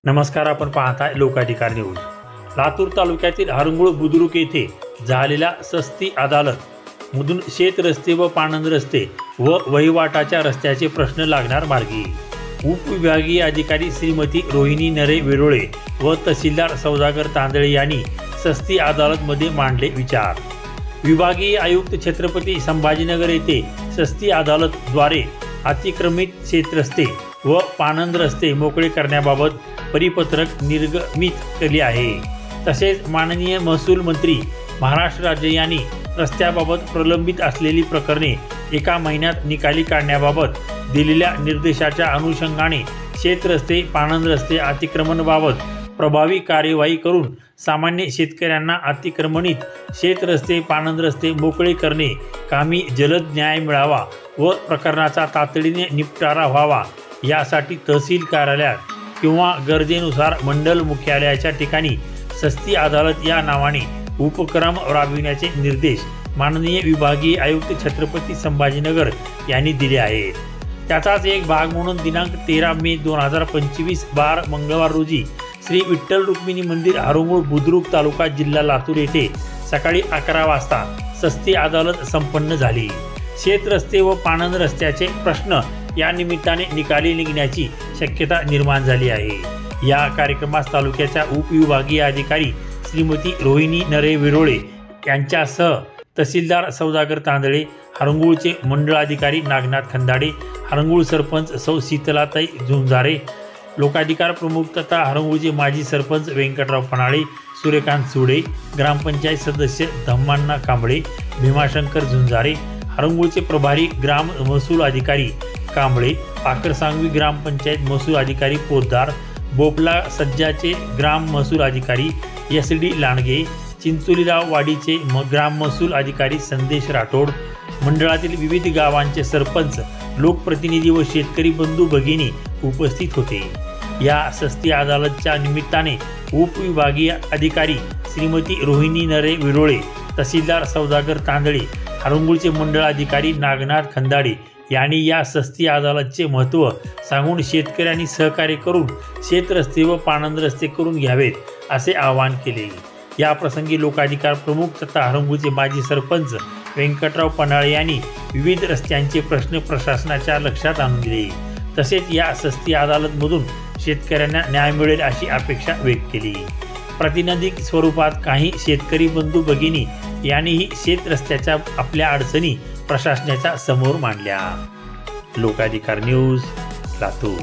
नमस्कार, आपण पाहताय लोकाधिकार न्यूज। लातूर तालुक्यातील हरंगुळ बुद्रुक येथे झालेल्या सस्ती अदालत मधून शेत रस्ते व पाणंद रस्ते व वहिवाटाच्या रस्त्याचे प्रश्न लागणार मार्गी। उपविभागीय अधिकारी श्रीमती रोहिणी नरे विरोळे व तहसीलदार सौदागर तांदळे यांनी सस्ती अदालतमध्ये मांडले विचार। विभागीय आयुक्त छत्रपती संभाजीनगर येथे सस्ती अदालतद्वारे अतिक्रमित शेतरस्ते व पाणंद रस्ते मोकळे करण्याबाबत परिपत्रक निर्गमित केले आहे। तसेच माननीय महसूल मंत्री महाराष्ट्र राज्य यांनी रस्त्याबाबत प्रलंबित असलेली प्रकरणे एका महिन्यात निकाली काढण्याबाबत दिलेल्या निर्देशाच्या अनुषंगाने शेतरस्ते पाणंद रस्ते अतिक्रमणाबाबत प्रभावी कार्यवाही करून सामान्य शेतकऱ्यांना अतिक्रमणित शेतरस्ते पाणंद रस्ते मोकळे करणे कामी जलद न्याय मिळावा व प्रकरणाचा तातडीने निपटारा व्हावा यासाठी तहसील कार्यालयात किंवा गरजेनुसार मंडल मुख्यालयाच्या ठिकाणी सस्ती अदालत या नावाने उपक्रम राबविण्याचे निर्देश माननीय विभागीय आयुक्त छत्रपती संभाजीनगर यांनी दिले आहेत। त्याचाच एक भाग म्हणून दिनांक 13 मे 2025 बार मंगळवार रोजी श्री विठ्ठल रुक्मिणी मंदिर हरंगुळ बुद्रुक तालुका जिल्हा लातूर येथे सकाळी 11 वाजता सस्ती अदालत संपन्न झाली। शेत रस्ते व पाणंद रस्त्याचे प्रश्न या निमित्ताने निकाली निघण्याची शक्यता निर्माण झाली आहे। या कार्यक्रमास तालुक्याच्या उपविभागीय अधिकारी श्रीमती रोहिणी नरे विरोळे यांच्यासह तहसीलदार सौदागर तांदळे, हरंगुळचे मंडळाधिकारी नागनाथ खंदाडे, हरंगुळ सरपंच सौ शीतलाताई झुंजारे, लोकाधिकार प्रमुख तथा हरंगुळचे माजी सरपंच व्यंकटराव पनाळे, सूर्यकांत सुडे, ग्रामपंचायत सदस्य धम्मांना कांबळे, भीमाशंकर झुंजारे, हरंगुळचे प्रभारी ग्राम महसूल अधिकारी कांबळे, पाकरसांगवी ग्रामपंचायत महसूल अधिकारी पोद्दार, बोपला सज्जाचे ग्राम महसूल अधिकारी SD लांडगे, चिंचोलीराव वाडीचे ग्राम महसूल अधिकारी संदेश राठोड, मंडळातील विविध गावांचे सरपंच, लोकप्रतिनिधी व शेतकरी बंधू भगिनी उपस्थित होते। या सस्ती अदालतच्या निमित्ताने उपविभागीय अधिकारी श्रीमती रोहिणी नरे विरोळे, तहसीलदार सौदागर तांदळे, हरंगुळचे मंडळाधिकारी नागनाथ खंदाडे यांनी या सस्ती अदालतचे महत्त्व सांगून शेतकऱ्यांनी सहकार्य करून शेतरस्ते व पाणंद रस्ते करून घ्यावेत असे आवाहन केले। या प्रसंगी लोकाधिकार प्रमुख तथा हरंगुळचे माजी सरपंच व्यंकटराव पनाळे यांनी विविध रस्त्यांचे प्रश्न प्रशासनाच्या लक्षात आणून दिले। तसेच या सस्ती अदालतमधून शेतकऱ्यांना न्याय मिळेल अशी अपेक्षा व्यक्त केली। प्रातिनिधिक स्वरूपात काही शेतकरी बंधू भगिनी यांनीही शेत रस्त्याच्या आपल्या अडचणी प्रशासनाच्या समोर मांडल्या। लोकाधिकार न्यूज, लातूर।